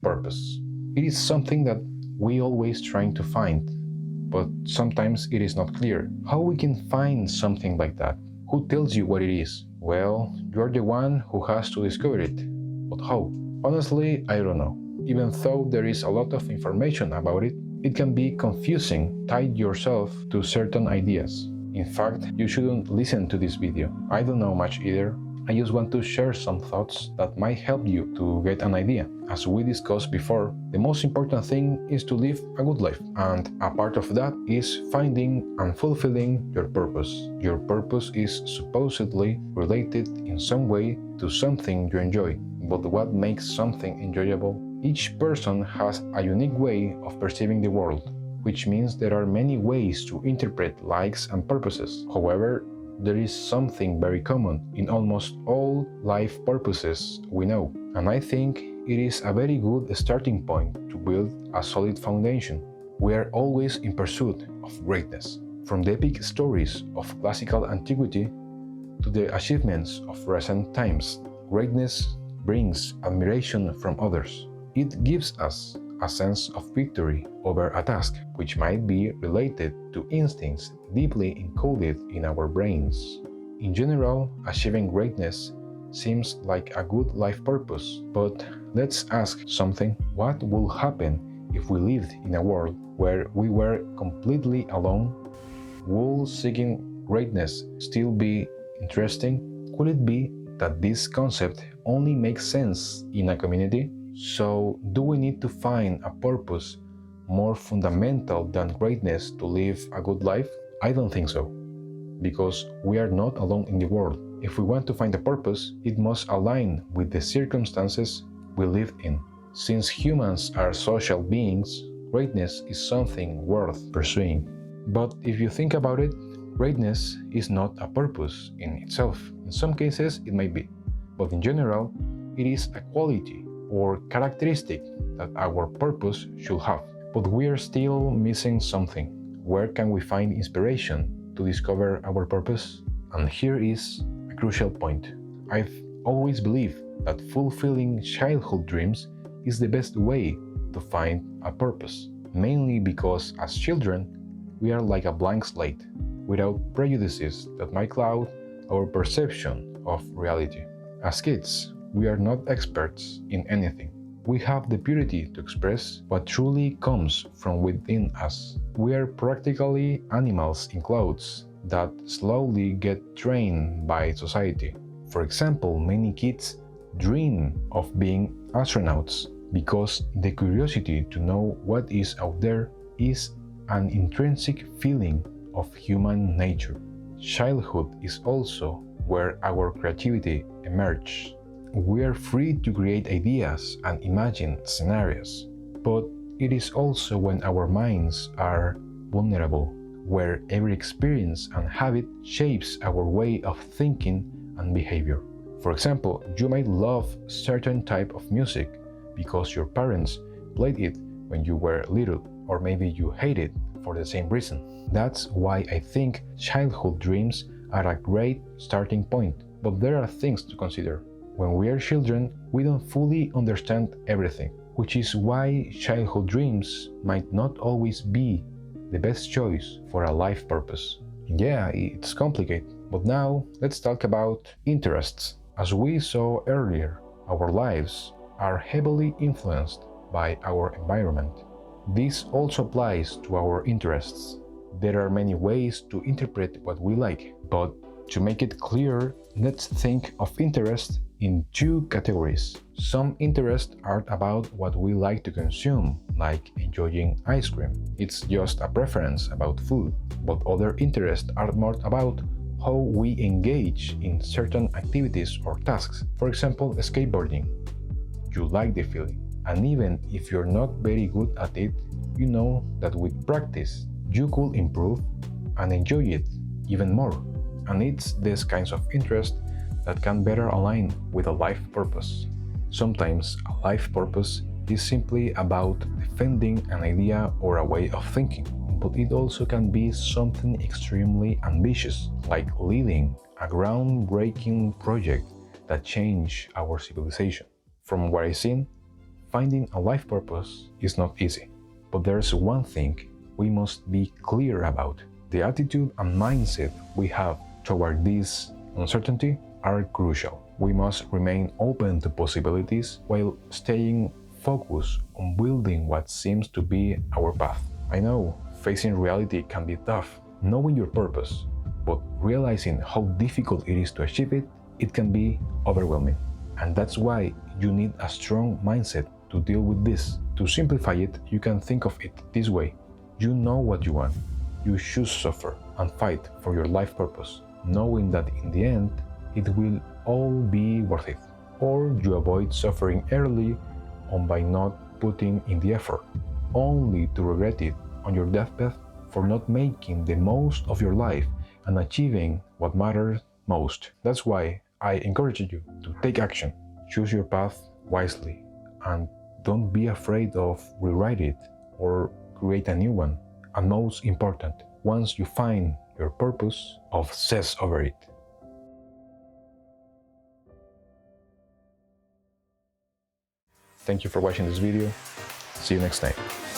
Purpose. It is something that we always trying to find, but sometimes it is not clear. How we can find something like that? Who tells you what it is? Well, you're the one who has to discover it. But how? Honestly, I don't know. Even though there is a lot of information about it, it can be confusing tied yourself to certain ideas. In fact, you shouldn't listen to this video. I don't know much either. I just want to share some thoughts that might help you to get an idea. As we discussed before, the most important thing is to live a good life, and a part of that is finding and fulfilling your purpose. Your purpose is supposedly related in some way to something you enjoy, but what makes something enjoyable? Each person has a unique way of perceiving the world, which means there are many ways to interpret likes and purposes. However, there is something very common in almost all life purposes we know, and I think it is a very good starting point to build a solid foundation. We are always in pursuit of greatness, from the epic stories of classical antiquity to the achievements of recent times. Greatness brings admiration from others. It gives us a sense of victory over a task, which might be related to instincts deeply encoded in our brains. In general, achieving greatness seems like a good life purpose, but let's ask something. What would happen if we lived in a world where we were completely alone? Would seeking greatness still be interesting? Could it be that this concept only makes sense in a community? So, do we need to find a purpose more fundamental than greatness to live a good life? I don't think so, because we are not alone in the world. If we want to find a purpose, it must align with the circumstances we live in. Since humans are social beings, greatness is something worth pursuing. But if you think about it, greatness is not a purpose in itself. In some cases, it might be, but in general, it is a quality or characteristic that our purpose should have. But we are still missing something. Where can we find inspiration to discover our purpose? And here is a crucial point. I've always believed that fulfilling childhood dreams is the best way to find a purpose, mainly because as children, we are like a blank slate, without prejudices that might cloud our perception of reality. As kids, we are not experts in anything. We have the purity to express what truly comes from within us. We are practically animals in clothes that slowly get trained by society. For example, many kids dream of being astronauts because the curiosity to know what is out there is an intrinsic feeling of human nature. Childhood is also where our creativity emerges. We are free to create ideas and imagine scenarios, but it is also when our minds are vulnerable, where every experience and habit shapes our way of thinking and behavior. For example, you might love certain type of music because your parents played it when you were little, or maybe you hate it for the same reason. That's why I think childhood dreams are a great starting point, but there are things to consider. When we are children, we don't fully understand everything, which is why childhood dreams might not always be the best choice for a life purpose. Yeah, it's complicated, but now let's talk about interests. As we saw earlier, our lives are heavily influenced by our environment. This also applies to our interests. There are many ways to interpret what we like, but to make it clear, let's think of interest in two categories. Some interests are about what we like to consume, like enjoying ice cream. It's just a preference about food. But other interests are more about how we engage in certain activities or tasks. For example, skateboarding. You like the feeling, and even if you're not very good at it, you know that with practice, you could improve and enjoy it even more. And it's these kinds of interest that can better align with a life purpose. Sometimes a life purpose is simply about defending an idea or a way of thinking, but it also can be something extremely ambitious, like leading a groundbreaking project that changed our civilization. From what I've seen, Finding a life purpose is not easy, but there's one thing we must be clear about. The attitude and mindset we have toward this uncertainty are crucial. We must remain open to possibilities while staying focused on building what seems to be our path. I know facing reality can be tough, knowing your purpose, but realizing how difficult it is to achieve it, it can be overwhelming. And that's why you need a strong mindset to deal with this. To simplify it, you can think of it this way. You know what you want. You should suffer and fight for your life purpose, knowing that in the end, it will all be worth it. Or you avoid suffering early on by not putting in the effort, only to regret it on your deathbed for not making the most of your life and achieving what matters most. That's why I encourage you to take action, choose your path wisely, and don't be afraid of rewrite it or create a new one. And most important, once you find your purpose, obsess over it. Thank you for watching this video. See you next time.